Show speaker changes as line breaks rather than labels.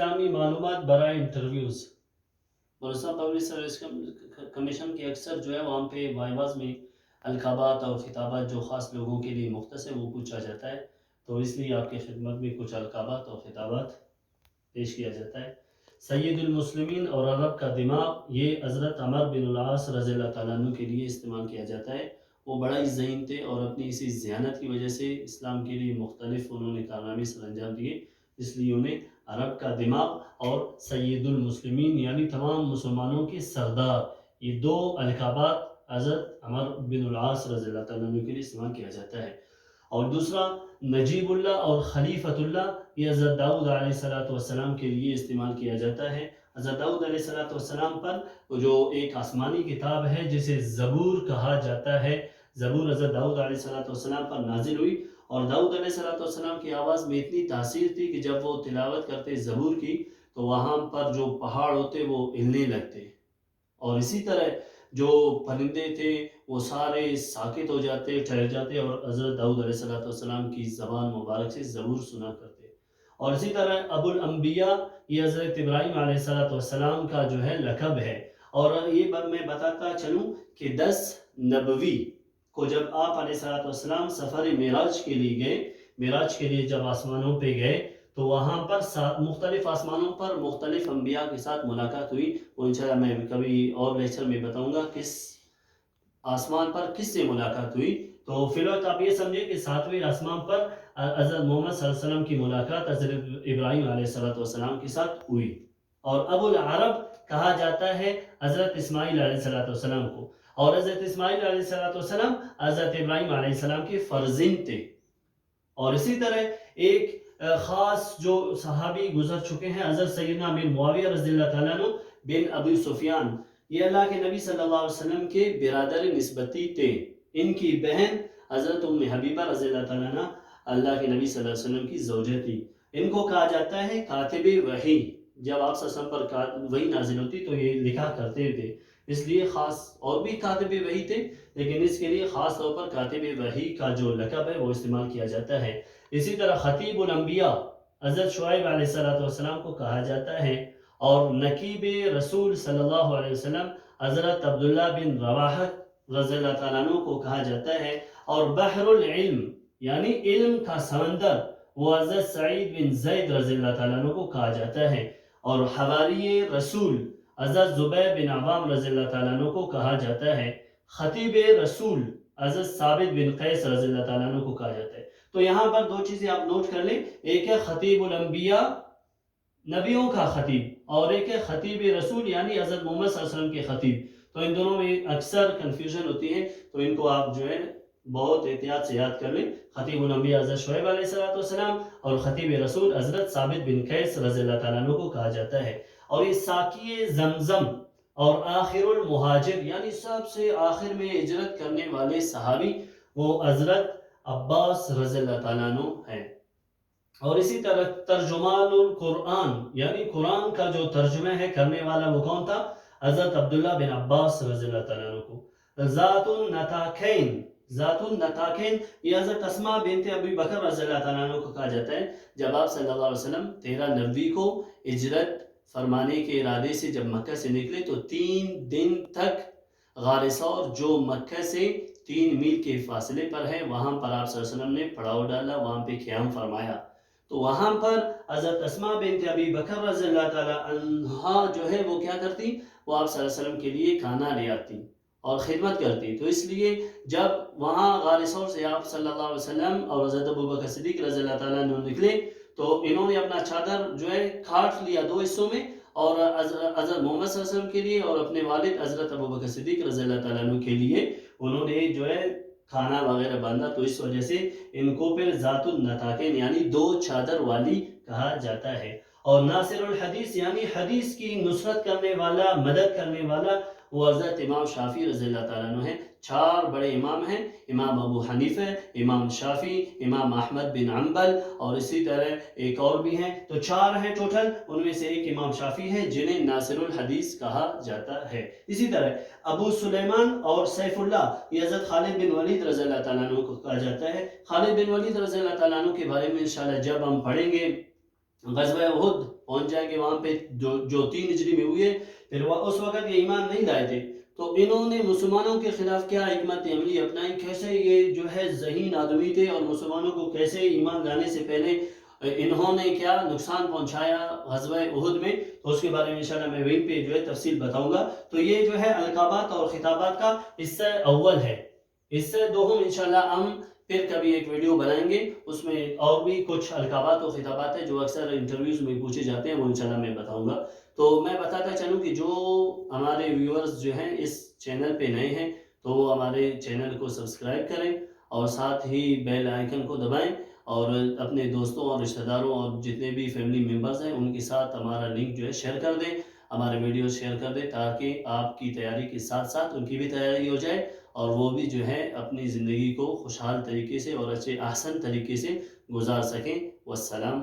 اسلامی معلومات برائے interviews. Balochistan public service commission کے اکثر جو ہے وہاں پہ وائواز میں القابات اور خطابات جو خاص لوگوں کے لیے مختص ہے وہ پوچھا جاتا ہے، تو اس لیے آپ کی خدمت میں کچھ القابات اور خطابات پیش کیا جاتا ہے۔ سید المسلمین اور عرب کا دماغ، یہ حضرت عمر بن العاص رضی اللہ تعالیٰ عنہ کے لیے استعمال کیا جاتا ہے۔ وہ بڑا ہی ذہین تھے اور اپنی اسی ذہانت کی وجہ سے اسلام کے لیے مختلف انہوں نے کارنامے سر انجام دیے، اس لیے انہیں عرب کا دماغ اور سید المسلمین یعنی تمام مسلمانوں کے سردار، یہ دو القابات حضرت عمر بن العاص رضی اللہ تعالیٰ عنہ کے لیے استعمال کیا جاتا ہے۔ اور دوسرا نجیب اللہ اور خلیفۃ اللہ، یہ حضرت داؤد علیہ السلام کے لیے استعمال کیا جاتا ہے۔ حضرت داؤد علیہ السلام پر جو ایک آسمانی کتاب ہے جسے زبور کہا جاتا ہے، زبور حضرت داؤد علیہ السلام پر نازل ہوئی، اور داؤد علیہ السلام کی آواز میں اتنی تاثیر تھی کہ جب وہ تلاوت کرتے زبور کی تو وہاں پر جو پہاڑ ہوتے وہ ہلنے لگتے، اور اسی طرح جو پرندے تھے وہ سارے ساکت ہو جاتے، ٹھہر جاتے، اور حضرت داؤد علیہ السلام کی زبان مبارک سے زبور سنا کرتے۔ اور اسی طرح ابو الانبیاء، یہ حضرت ابراہیم علیہ السلام کا جو ہے لقب ہے۔ اور یہ میں بتاتا چلوں کہ 10 نبوی کو جب آپ علیہ السلام سفر معراج کے لیے گئے، معراج کے لیے جب آسمانوں پہ گئے تو وہاں پر مختلف آسمانوں پر مختلف انبیاء کے ساتھ ملاقات ہوئی، وہ انشاءاللہ میں کبھی اور لیکچر میں بتاؤں گا کس آسمان پر کس سے ملاقات ہوئی۔ تو فی الوقت آپ یہ سمجھیں کہ 7ویں آسمان پر حضرت محمد صلی اللہ علیہ وسلم کی ملاقات حضرت ابراہیم علیہ السلام کے ساتھ ہوئی۔ اور ابو العرب کہا جاتا ہے حضرت اسماعیل علیہ السلام کو، اور حضرت اسماعیل علیہ السلام حضرت ابراہیم علیہ السلام کے فرزند تھے۔ اور اسی طرح ایک خاص جو صحابی گزر چکے ہیں حضرت سیدنا بن معاویہ رضی اللہ تعالیٰ عنہ بن ابی سفیان، یہ اللہ کے نبی صلی اللہ علیہ وسلم کے برادر نسبتی تھے۔ ان کی بہن حضرت ام حبیبہ رضی اللہ تعالیٰ عنہ اللہ کے نبی صلی اللہ علیہ وسلم کی زوجہ تھی۔ ان کو کہا جاتا ہے کاتب وحی، جب آپ صلی اللہ علیہ وسلم پر وحی نازل ہوتی تو یہ لکھا کرتے تھے، اس لیے خاص اور بھی کاتب وحی تھے، لیکن اس کے لیے خاص طور پر کاتب وحی کا جو لقب ہے وہ استعمال کیا جاتا ہے۔ اسی طرح خطیب الانبیاء حضرت شعیب علیہ السلام کو کہا جاتا ہے، اور نقیب رسول صلی اللہ علیہ وسلم حضرت عبداللہ بن رواحہ رضی اللہ تعالیٰ عنہ کو کہا جاتا ہے، اور بحر العلم یعنی علم کا سمندر وہ حضرت سعید بن زید رضی اللہ تعالیٰ عنہ کو کہا جاتا ہے، اور حواری رسول حضرت زبیر بن عوام رضی اللہ تعالیٰ عنہ کو کہا جاتا ہے، خطیب رسول حضرت ثابت بن قیس رضی اللہ تعالیٰ عنہ کو کہا جاتا ہے۔ تو یہاں پر دو چیزیں آپ نوٹ کر لیں، ایک ہے خطیب الانبیاء نبیوں کا خطیب، اور ایک ہے خطیب رسول یعنی حضرت محمد صلی اللہ علیہ وسلم کے خطیب۔ تو ان دونوں میں اکثر کنفیوژن ہوتی ہے، تو ان کو آپ جو ہے بہت احتیاط سے یاد کر لیں۔ خطیب الانبیاء حضرت شعیب علیہ السلام اور خطیب رسول حضرت ثابت بن قیس رضی اللہ تعالیٰ عنہ کو کہا جاتا ہے۔ اور یہ ساقی زمزم اور آخر المہاجر یعنی سب سے آخر میں ہجرت کرنے والے صحابی وہ حضرت عباس رضی اللہ تعالیٰ عنہ ہیں۔ اور اسی طرح ترجمان القرآن یعنی قرآن کا جو ترجمہ ہے کرنے والا وہ کون تھا؟ حضرت عبداللہ بن عباس رضی اللہ تعالیٰ عنہ کو۔ ذات النطاقین، ذات النطاقین یہ حضرت اسماء بنت ابی بکر رضی اللہ تعالیٰ عنہ کو کہا جاتا ہے۔ جب آپ صلی اللہ علیہ وسلم 13 نبوی کو ہجرت فرمانے کے ارادے سے جب مکہ سے نکلے تو 3 دن تک غار ثور جو مکہ سے 3 میل کے فاصلے پر ہے وہاں پر آپ صلی اللہ علیہ وسلم نے پڑاؤ ڈالا، وہاں پہ قیام فرمایا۔ تو وہاں پر حضرت اسماء بنت ابی بکر رضی اللہ تعالیٰ عنہا جو ہے وہ کیا کرتی؟ وہ آپ صلی اللہ علیہ وسلم کے لیے کھانا لے آتی اور خدمت کرتی۔ تو اس لیے جب وہاں غار ثور سے آپ صلی اللہ علیہ وسلم اور حضرت ابوبکر صدیق رضی اللہ تعالیٰ عنہ نکلے تو انہوں نے اپنا چادر جو ہے کاٹ لیا 2 حصوں میں، اور حضرت محمد صلی اللہ علیہ وسلم کے لیے اور اپنے والد حضرت ابوبکر صدیق رضی اللہ تعالیٰ عنہ کے لیے انہوں نے جو ہے کھانا وغیرہ باندھا، تو اس وجہ سے ان کو پھر ذات النطاقین یعنی 2 چادر والی کہا جاتا ہے۔ اور ناصر الحدیث یعنی حدیث کی نصرت کرنے والا، مدد کرنے والا وہ حضرت امام شافعی رضی اللہ تعالیٰ عنہ ہیں۔ 4 بڑے امام ہیں، امام ابو حنیفہ، امام شافعی، امام احمد بن حنبل، اور اسی طرح ایک اور بھی ہیں، تو 4 ہیں ٹوٹل، ان میں سے ایک امام شافعی ہیں جنہیں ناصر الحدیث کہا جاتا ہے۔ اسی طرح ابو سلیمان اور سیف اللہ یہ حضرت خالد بن ولید رضی اللہ تعالیٰ عنہ کو کہا جاتا ہے۔ خالد بن ولید رضی اللہ تعالیٰ عنہ کے بارے میں انشاءاللہ جب ہم پڑھیں گے غزوہ احد پہنچ جائیں گے وہاں پہ جو 3 ہجری میں ہوئے. پھر وہ اس وقت یہ ایمان نہیں لائے تھے، تو انہوں نے مسلمانوں کے خلاف کیا حکمت عملی اپنائی، کیسے یہ جو ہے ذہین آدمی تھے اور مسلمانوں کو کیسے ایمان لانے سے پہلے انہوں نے کیا نقصان پہنچایا غزوہ احد میں. تو اس کے بارے میں انشاءاللہ میں وہیں پہ جو ہے تفصیل بتاؤں گا. تو یہ جو ہے القابات اور خطابات کا حصہ اول ہے. حصہ دوم انشاءاللہ ہم پھر کبھی ایک ویڈیو بنائیں گے، اس میں اور بھی کچھ القابات و خطابات ہیں جو اکثر انٹرویوز میں پوچھے جاتے ہیں، وہ انشاءاللہ میں بتاؤں گا. تو میں بتاتا چلوں کہ جو ہمارے ویورز جو ہیں اس چینل پہ نئے ہیں تو وہ ہمارے چینل کو سبسکرائب کریں اور ساتھ ہی بیل آئیکن کو دبائیں، اور اپنے دوستوں اور رشتہ داروں اور جتنے بھی فیملی ممبرز ہیں ان کے ساتھ ہمارا لنک جو ہے شیئر کر دیں، ہمارے ویڈیوز شیئر کر دیں، تاکہ آپ کی تیاری کے ساتھ ساتھ ان کی بھی تیاری ہو جائے اور وہ بھی جو ہے اپنی زندگی کو خوشحال طریقے سے اور اچھے احسن طریقے سے گزار سکیں. والسلام